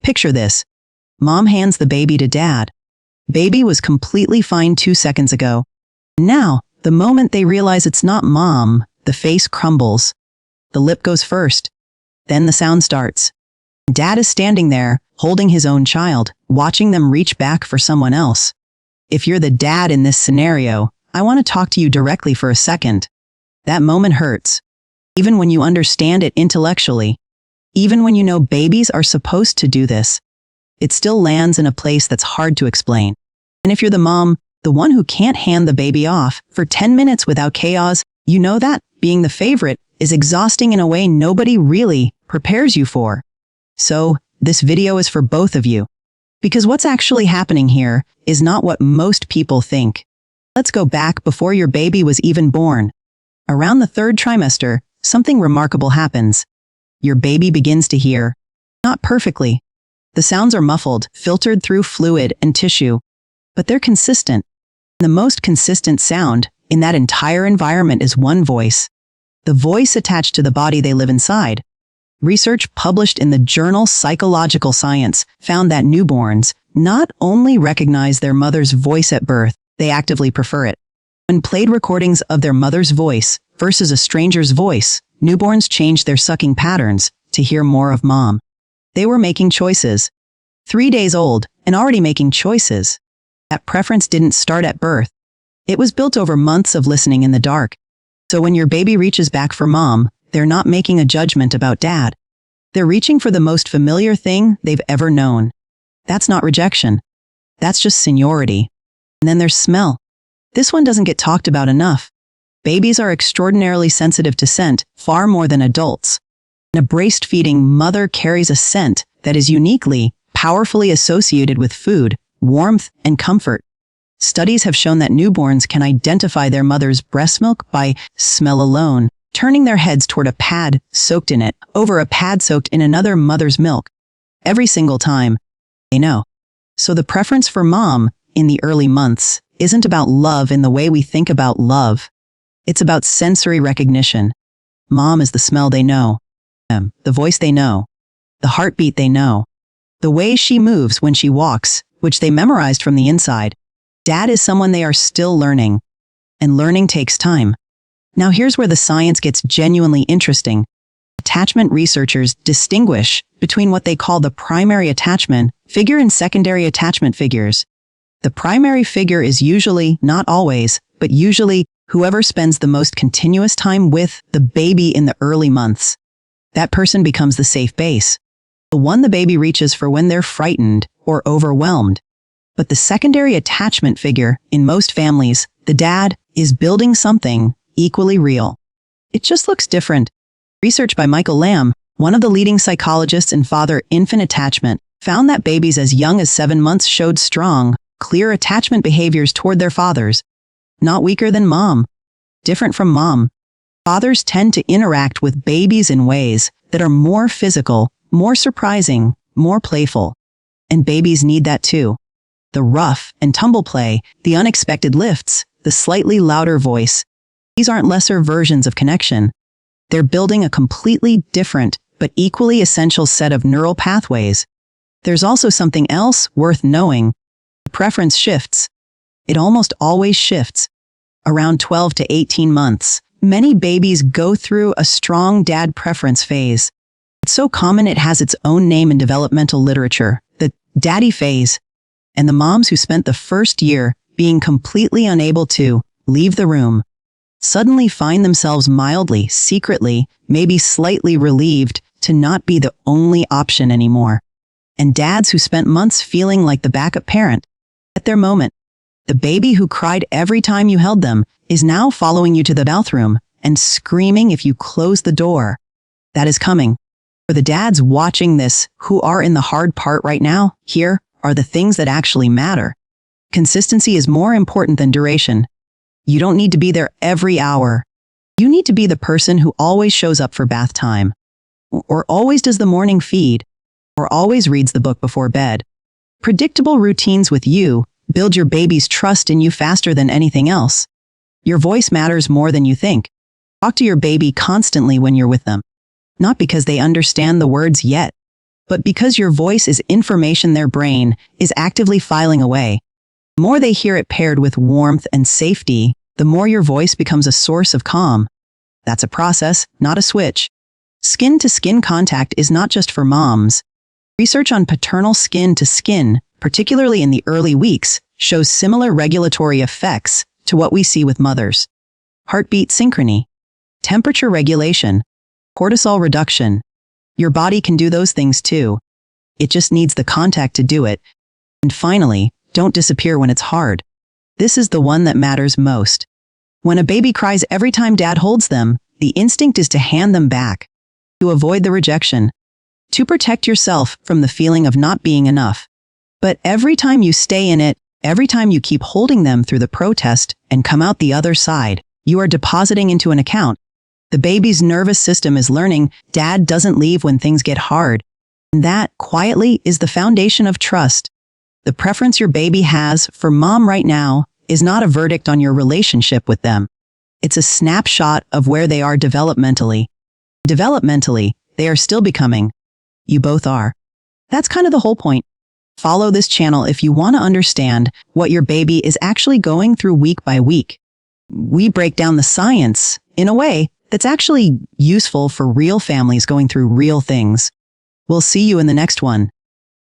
Picture this. Mom hands the baby to dad. Baby was completely fine 2 seconds ago. Now, the moment they realize it's not mom, the face crumbles. The lip goes first. Then the sound starts. Dad is standing there, holding his own child, watching them reach back for someone else. If you're the dad in this scenario, I want to talk to you directly for a second. That moment hurts. Even when you understand it intellectually. Even when you know babies are supposed to do this. It still lands in a place that's hard to explain. And if you're the mom, the one who can't hand the baby off for 10 minutes without chaos, you know that being the favorite is exhausting in a way nobody really prepares you for. So, this video is for both of you. Because what's actually happening here is not what most people think. Let's go back before your baby was even born. Around the 3rd trimester, something remarkable happens. Your baby begins to hear. Not perfectly. The sounds are muffled, filtered through fluid and tissue. But they're consistent. The most consistent sound in that entire environment is one voice. The voice attached to the body they live inside. Research published in the journal Psychological Science found that newborns not only recognize their mother's voice at birth, they actively prefer it. When played recordings of their mother's voice versus a stranger's voice, newborns changed their sucking patterns to hear more of mom. They were making choices. 3 days old and already making choices. That preference didn't start at birth. It was built over months of listening in the dark. So when your baby reaches back for mom, they're not making a judgment about dad. They're reaching for the most familiar thing they've ever known. That's not rejection. That's just seniority. And then there's smell. This one doesn't get talked about enough. Babies are extraordinarily sensitive to scent, far more than adults. A breastfeeding mother carries a scent that is uniquely, powerfully associated with food, warmth, and comfort. Studies have shown that newborns can identify their mother's breast milk by smell alone, turning their heads toward a pad soaked in it, over a pad soaked in another mother's milk. Every single time. They know. So the preference for mom, in the early months, isn't about love in the way we think about love. It's about sensory recognition. Mom is the smell they know. The voice they know. The heartbeat they know. The way she moves when she walks, which they memorized from the inside. Dad is someone they are still learning. And learning takes time. Now here's where the science gets genuinely interesting. Attachment researchers distinguish between what they call the primary attachment figure and secondary attachment figures. The primary figure is usually, not always, but usually whoever spends the most continuous time with the baby in the early months. That person becomes the safe base. The one the baby reaches for when they're frightened or overwhelmed. But the secondary attachment figure, in most families, the dad, is building something equally real. It just looks different. Research by Michael Lamb, one of the leading psychologists in father-infant attachment, found that babies as young as 7 months showed strong, clear attachment behaviors toward their fathers. Not weaker than mom. Different from mom. Fathers tend to interact with babies in ways that are more physical, more surprising, more playful. And babies need that too. The rough and tumble play, the unexpected lifts, the slightly louder voice. These aren't lesser versions of connection. They're building a completely different, but equally essential set of neural pathways. There's also something else worth knowing. The preference shifts. It almost always shifts. Around 12 to 18 months, many babies go through a strong dad preference phase. It's so common it has its own name in developmental literature, the daddy phase. And the moms who spent the first year being completely unable to leave the room suddenly find themselves mildly, secretly, maybe slightly relieved to not be the only option anymore. And dads who spent months feeling like the backup parent, at their moment, the baby who cried every time you held them is now following you to the bathroom and screaming if you close the door. That is coming. For the dads watching this who are in the hard part right now, here are the things that actually matter. Consistency is more important than duration. You don't need to be there every hour. You need to be the person who always shows up for bath time, or always does the morning feed, or always reads the book before bed. Predictable routines with you build your baby's trust in you faster than anything else. Your voice matters more than you think. Talk to your baby constantly when you're with them. Not because they understand the words yet, but because your voice is information their brain is actively filing away. The more they hear it paired with warmth and safety, the more your voice becomes a source of calm. That's a process, not a switch. Skin-to-skin contact is not just for moms. Research on paternal skin-to-skin, particularly in the early weeks, shows similar regulatory effects to what we see with mothers. Heartbeat synchrony, temperature regulation, cortisol reduction. Your body can do those things too. It just needs the contact to do it. And finally, don't disappear when it's hard. This is the one that matters most. When a baby cries every time dad holds them, the instinct is to hand them back, to avoid the rejection, to protect yourself from the feeling of not being enough. But every time you stay in it, every time you keep holding them through the protest and come out the other side, you are depositing into an account. The baby's nervous system is learning dad doesn't leave when things get hard. And that, quietly, is the foundation of trust. The preference your baby has for mom right now is not a verdict on your relationship with them. It's a snapshot of where they are developmentally. Developmentally, they are still becoming. You both are. That's kind of the whole point. Follow this channel if you want to understand what your baby is actually going through week by week. We break down the science in a way that's actually useful for real families going through real things. We'll see you in the next one.